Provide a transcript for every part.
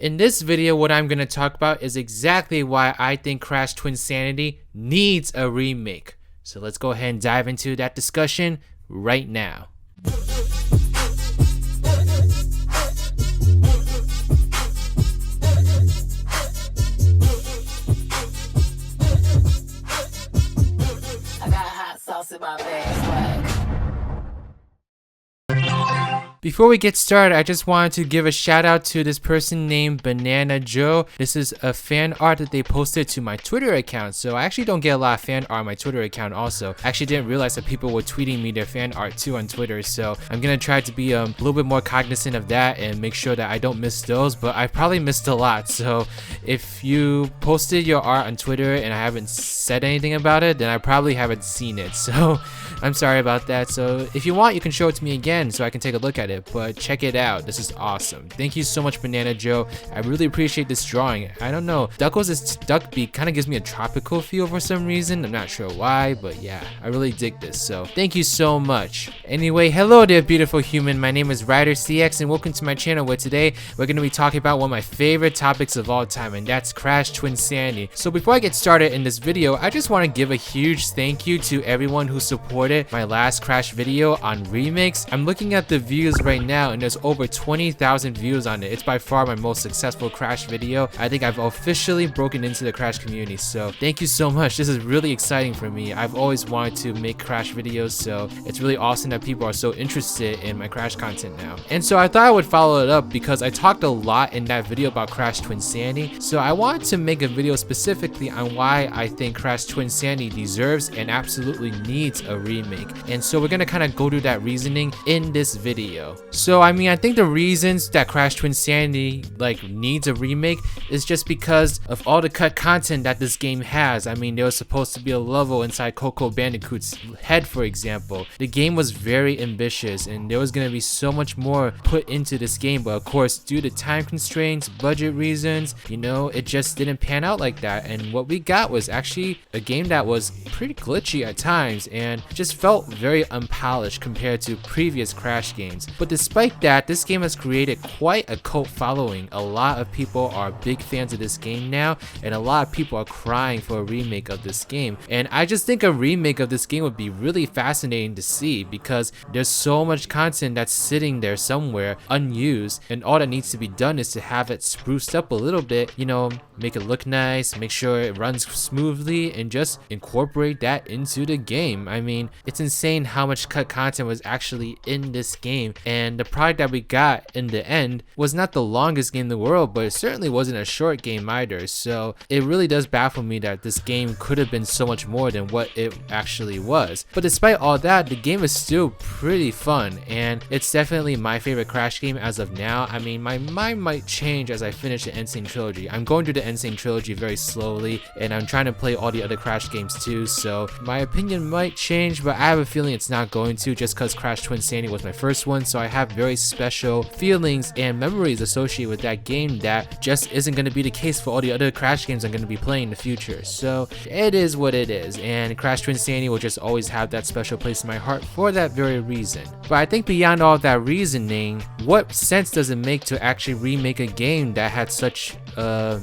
In this video, what I'm going to talk about is exactly why I think Crash Twinsanity needs a remake. So let's go ahead and dive into that discussion right now. I got hot sauce in my bag, swag. Before we get started, I just wanted to give a shout out to this person named Banana Joe. This is a fan art that they posted to my Twitter account. So I actually don't get a lot of fan art on my Twitter account also. I actually didn't realize that people were tweeting me their fan art too on Twitter. So I'm gonna try to be a little bit more cognizant of that and make sure that I don't miss those, but I probably missed a lot. So if you posted your art on Twitter and I haven't said anything about it, then I probably haven't seen it. So I'm sorry about that. So if you want, you can show it to me again so I can take a look at it, but check it out. This is awesome. Thank you so much, Banana Joe. I really appreciate this drawing. I don't know, Duckles' duck beak kind of gives me a tropical feel for some reason. I'm not sure why, but yeah, I really dig this. So thank you so much. Anyway, hello there, beautiful human. My name is RidersDX and welcome to my channel, where today we're going to be talking about one of my favorite topics of all time, and that's Crash Twinsanity. So before I get started in this video, I just want to give a huge thank you to everyone who supported my last Crash video on remakes. I'm looking at the views right now and there's over 20,000 views on it. It's by far my most successful Crash video. I think I've officially broken into the Crash community, so thank you so much. This is really exciting for me. I've always wanted to make Crash videos, so it's really awesome that people are so interested in my Crash content now. And so I thought I would follow it up because I talked a lot in that video about Crash Twinsanity, so I wanted to make a video specifically on why I think Crash Twinsanity deserves and absolutely needs a remake. And so we're gonna kind of go through that reasoning in this video. So I mean, I think the reasons that Crash Twinsanity needs a remake is just because of all the cut content that this game has. I mean, there was supposed to be a level inside Coco Bandicoot's head, for example. The game was very ambitious and there was gonna be so much more put into this game, but of course, due to time constraints, budget reasons, you know, it just didn't pan out like that. And what we got was actually a game that was pretty glitchy at times and just felt very unpolished compared to previous Crash games. But despite that, this game has created quite a cult following. A lot of people are big fans of this game now, and a lot of people are crying for a remake of this game. And I just think a remake of this game would be really fascinating to see because there's so much content that's sitting there somewhere unused, and all that needs to be done is to have it spruced up a little bit, you know, make it look nice, make sure it runs smoothly, and just incorporate that into the game. I mean, it's insane how much cut content was actually in this game, and the product that we got in the end was not the longest game in the world, but it certainly wasn't a short game either. So it really does baffle me that this game could have been so much more than what it actually was. But despite all that, the game is still pretty fun, and it's definitely my favorite Crash game as of now. I mean, my mind might change as I finish the Insane Trilogy. I'm going through the Insane Trilogy very slowly, and I'm trying to play all the other Crash games too, so my opinion might change, but I have a feeling it's not going to, just because Crash Twinsanity was my first one, so I have very special feelings and memories associated with that game that just isn't going to be the case for all the other Crash games I'm going to be playing in the future. So it is what it is, and Crash Twinsanity will just always have that special place in my heart for that very reason. But I think beyond all that reasoning, what sense does it make to actually remake a game that had such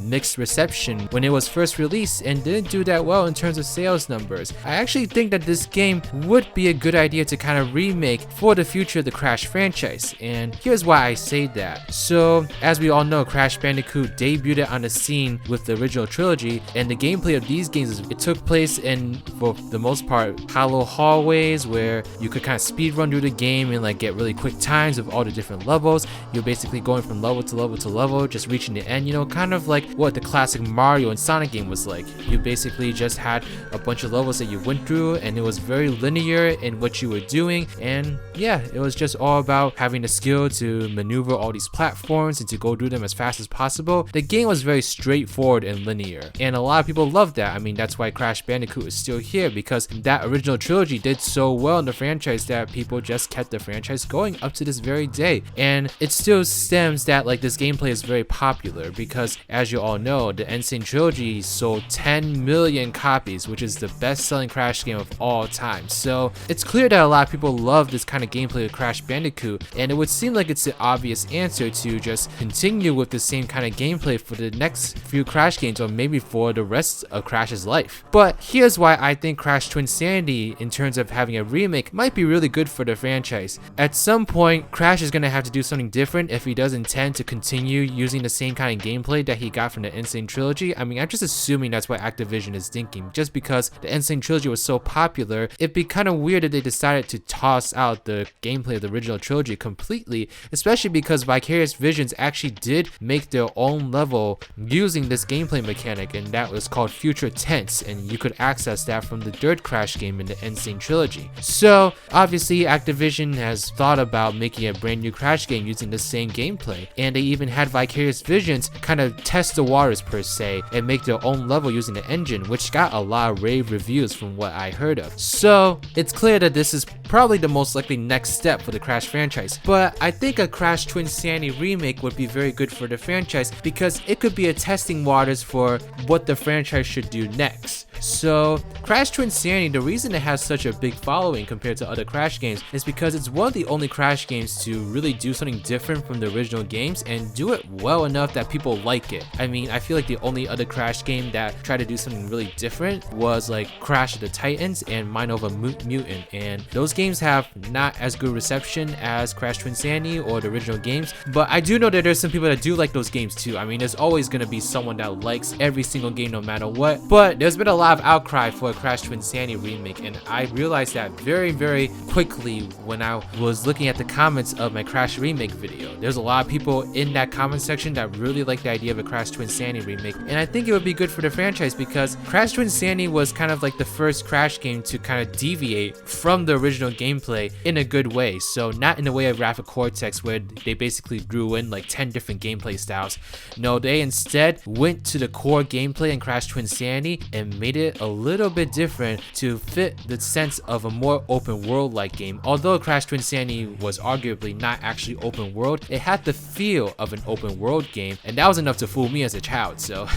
mixed reception when it was first released and didn't do that well in terms of sales numbers? I actually think that this game would be a good idea to kind of remake for the future of the Crash franchise, and here's why I say that. So as we all know, Crash Bandicoot debuted on the scene with the original trilogy, and the gameplay of these games, it took place in, for the most part, hollow hallways where you could kind of speed run through the game and like get really quick times of all the different levels. You're basically going from level to level to level, just reaching the end, you know, kind of like what the classic Mario and Sonic game was like. You basically just had a bunch of levels that you went through, and it was very linear in what you were doing, and yeah, it was just all about having the skill to maneuver all these platforms and to go through them as fast as possible. The game was very straightforward and linear, and a lot of people loved that. I mean, that's why Crash Bandicoot is still here, because that original trilogy did so well in the franchise that people just kept the franchise going up to this very day. And it still stems that like this gameplay is very popular because because as you all know, the Insane Trilogy sold 10 million copies, which is the best-selling Crash game of all time. So it's clear that a lot of people love this kind of gameplay of Crash Bandicoot, and it would seem like it's the obvious answer to just continue with the same kind of gameplay for the next few Crash games, or maybe for the rest of Crash's life. But here's why I think Crash Twinsanity, in terms of having a remake, might be really good for the franchise. At some point, Crash is going to have to do something different if he does intend to continue using the same kind of gameplay that he got from the Insane Trilogy. I mean, I'm just assuming that's what Activision is thinking. Just because the Insane Trilogy was so popular, it'd be kind of weird if they decided to toss out the gameplay of the original trilogy completely, especially because Vicarious Visions actually did make their own level using this gameplay mechanic, and that was called Future Tense, and you could access that from the third Crash game in the Insane Trilogy. So obviously Activision has thought about making a brand new Crash game using the same gameplay, and they even had Vicarious Visions kind of test the waters per se and make their own level using the engine, which got a lot of rave reviews from what I heard of. So it's clear that this is probably the most likely next step for the Crash franchise, but I think a Crash Twinsanity remake would be very good for the franchise because it could be a testing waters for what the franchise should do next. So Crash Twinsanity, the reason it has such a big following compared to other Crash games is because it's one of the only Crash games to really do something different from the original games and do it well enough that people like it. I mean, I feel like the only other Crash game that tried to do something really different was like Crash of the Titans and Mind Over Mutant, and those games have not as good reception as Crash Twinsanity or the original games, but I do know that there's some people that do like those games too. I mean, there's always going to be someone that likes every single game no matter what, but there's been a lot of outcry for a Crash Twinsanity remake, and I realized that very quickly when I was looking at the comments of my Crash remake video. There's a lot of people in that comment section that really like the idea of a Crash Twinsanity remake, and I think it would be good for the franchise because Crash Twinsanity was kind of like the first Crash game to kind of deviate from the original gameplay in a good way. So not in the way of Rapid Cortex where they basically drew in like 10 different gameplay styles. No, they instead went to the core gameplay in Crash Twinsanity and made it a little bit different to fit the sense of a more open world like game. Although Crash Twinsanity was arguably not actually open world, it had the feel of an open world game, and that was enough to fool me as a child. So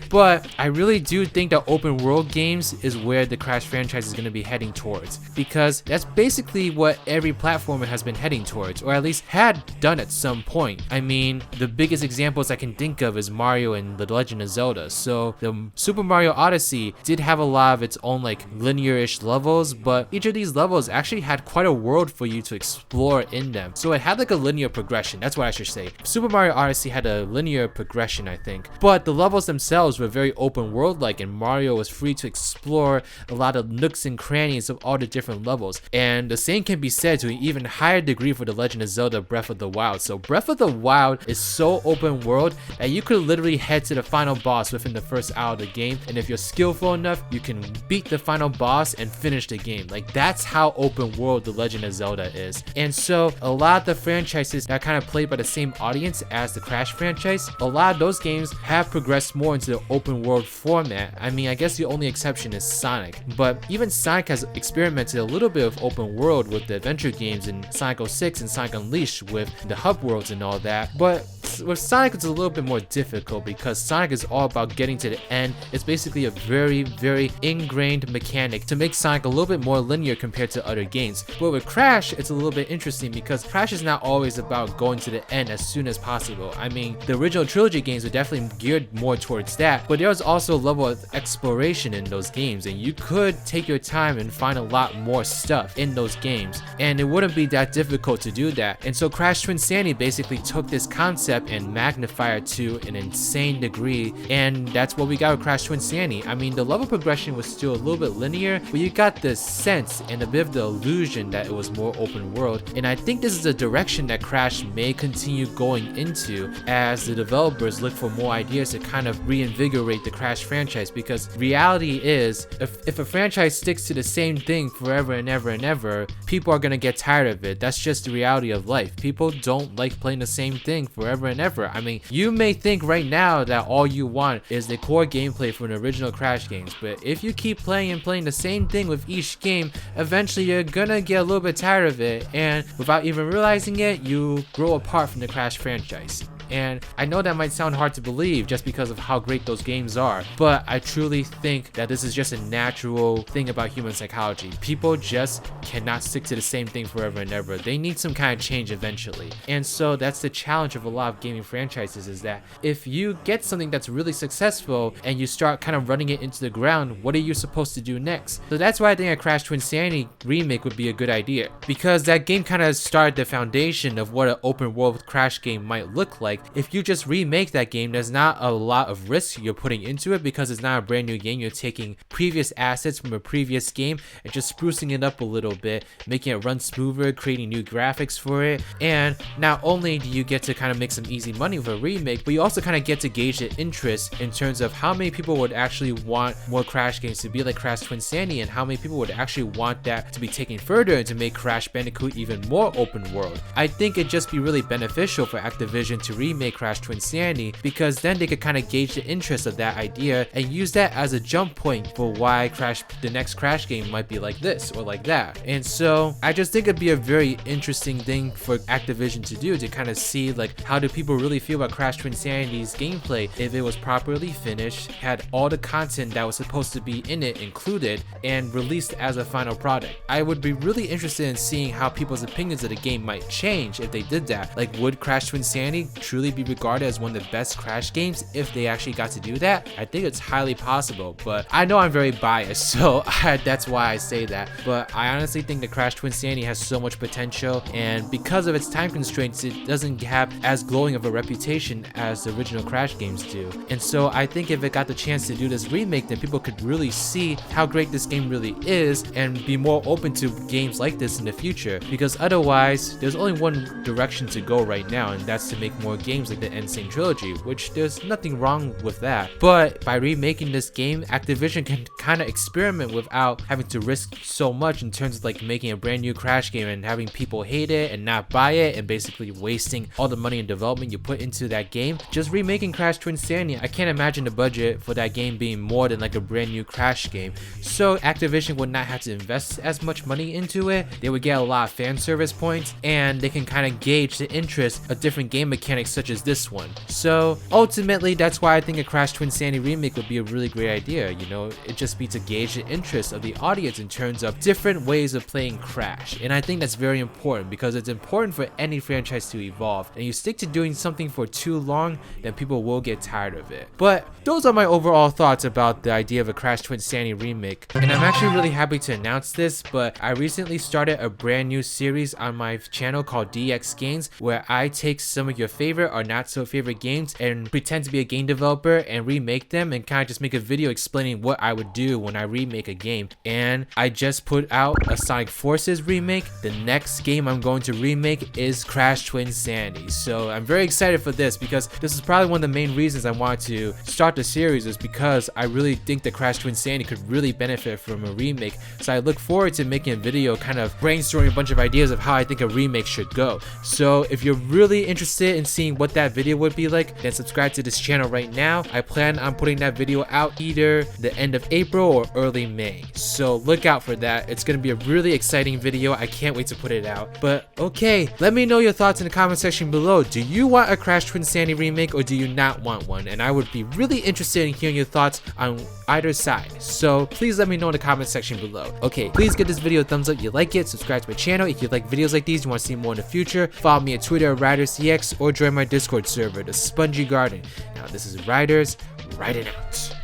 but I really do think that open world games is where the Crash franchise is going to be heading towards, because that's basically what every platformer has been heading towards, or at least had done at some point. I mean, the biggest examples I can think of is Mario and The Legend of Zelda. So the Super Mario Odyssey did have a lot of its own like linear-ish levels, but each of these levels actually had quite a world for you to explore in them. So it had like a linear progression, that's what I should say. Super Mario Odyssey had a linear progression, I think, but the levels themselves were very open world like, and Mario was free to explore a lot of nooks and crannies of all the different levels. And the same can be said to an even higher degree for The Legend of Zelda Breath of the Wild. So Breath of the Wild is so open world that you could literally head to the final boss within the first hour of the game, and if you're skillful enough, you can beat the final boss and finish the game. Like, that's how open world The Legend of Zelda is. And so a lot of the franchises that kind of played by the same audience as the Crash franchise, a lot of those games have progressed more into the open world format. I mean, I guess the only exception is Sonic, but even Sonic has experimented a little bit of open world with the adventure games in Sonic 06 and Sonic Unleashed with the hub worlds and all that. But with Sonic, it's a little bit more difficult because Sonic is all about getting to the end. It's basically a very ingrained mechanic to make Sonic a little bit more linear compared to other games. But with Crash, it's a little bit interesting because Crash is not always about going to the end as soon as possible. I mean, the original trilogy games were definitely geared more towards that, but there was also a level of exploration in those games, and you could take your time and find a lot more stuff in those games, and it wouldn't be that difficult to do that. And so Crash Twinsanity basically took this concept and magnified it to an insane degree, and that's what we got with Crash Twinsanity. I mean, the level progression was still a little bit linear, but you got the sense and a bit of the illusion that it was more open world, and I think this is a direction that Crash may continue going into as the developers look for more ideas to kind of reinvigorate the Crash franchise, because reality is if a franchise sticks to the same thing forever and ever, people are gonna get tired of it. That's just the reality of life. People don't like playing the same thing forever and ever. I mean, you may think right now that all you want is the core gameplay from the original Crash games, but if you keep playing the same thing with each game, eventually you're gonna get a little bit tired of it, and without even realizing it, you grow apart from the Crash franchise. And I know that might sound hard to believe just because of how great those games are, but I truly think that this is just a natural thing about human psychology. People just cannot stick to the same thing forever and ever. They need some kind of change eventually. And so that's the challenge of a lot of gaming franchises, is that if you get something that's really successful and you start kind of running it into the ground, what are you supposed to do next? So that's why I think a Crash Twinsanity remake would be a good idea, because that game kind of started the foundation of what an open world Crash game might look like. If you just remake that game, there's not a lot of risk you're putting into it because it's not a brand new game. You're taking previous assets from a previous game and just sprucing it up a little bit, making it run smoother, creating new graphics for it. And not only do you get to kind of make some easy money with a remake, but you also kind of get to gauge the interest in terms of how many people would actually want more Crash games to be like Crash Twinsanity, and how many people would actually want that to be taken further and to make Crash Bandicoot even more open world. I think it'd just be really beneficial for Activision to remake Crash Twinsanity, because then they could kind of gauge the interest of that idea and use that as a jump point for why the next Crash game might be like this or like that. And so I just think it'd be a very interesting thing for Activision to do, to kind of see like how do people really feel about Crash Twinsanity's gameplay if it was properly finished, had all the content that was supposed to be in it included, and released as a final product. I would be really interested in seeing how people's opinions of the game might change if they did that. Like, would Crash Twinsanity truly be regarded as one of the best Crash games if they actually got to do that? I think it's highly possible, but I know I'm very biased, so that's why I say that. But I honestly think that Crash Twinsanity has so much potential, and because of its time constraints, it doesn't have as glowing of a reputation as the original Crash games do. And so I think if it got the chance to do this remake, then people could really see how great this game really is and be more open to games like this in the future, because otherwise there's only one direction to go right now, and that's to make more games like the Insane Trilogy, which there's nothing wrong with that. But by remaking this game, Activision can kind of experiment without having to risk so much in terms of like making a brand new Crash game and having people hate it and not buy it and basically wasting all the money and development you put into that game. Just remaking Crash Twinsanity, I can't imagine the budget for that game being more than like a brand new Crash game. So Activision would not have to invest as much money into it. They would get a lot of fan service points, and they can kind of gauge the interest of different game mechanics such as this one. So ultimately, that's why I think a Crash Twinsanity remake would be a really great idea. You know, it just be to gauge the interest of the audience in terms of different ways of playing Crash. And I think that's very important, because it's important for any franchise to evolve, and you stick to doing something for too long, then people will get tired of it. But those are my overall thoughts about the idea of a Crash Twinsanity remake. And I'm actually really happy to announce this, but I recently started a brand new series on my channel called DX Games, where I take some of your favorite or not so favorite games and pretend to be a game developer and remake them, and kind of just make a video explaining what I would do when I remake a game. And I just put out a Sonic Forces remake. The next game I'm going to remake is Crash Twinsanity. So I'm very excited for this, because this is probably one of the main reasons I wanted to start the series, is because I really think that Crash Twinsanity could really benefit from a remake. So I look forward to making a video kind of brainstorming a bunch of ideas of how I think a remake should go. So if you're really interested in seeing what that video would be like, then subscribe to this channel right now. I plan on putting that video out either the end of April or early May. So look out for that. It's going to be a really exciting video. I can't wait to put it out. But okay, let me know your thoughts in the comment section below. Do you want a Crash Twinsanity remake, or do you not want one? And I would be really interested in hearing your thoughts on either side. So please let me know in the comment section below. Okay, please give this video a thumbs up if you like it. Subscribe to my channel if you like videos like these, you want to see more in the future. Follow me on Twitter at RidersDX, or join my Discord server, the Spongy Garden. Now this is Riders, riding out.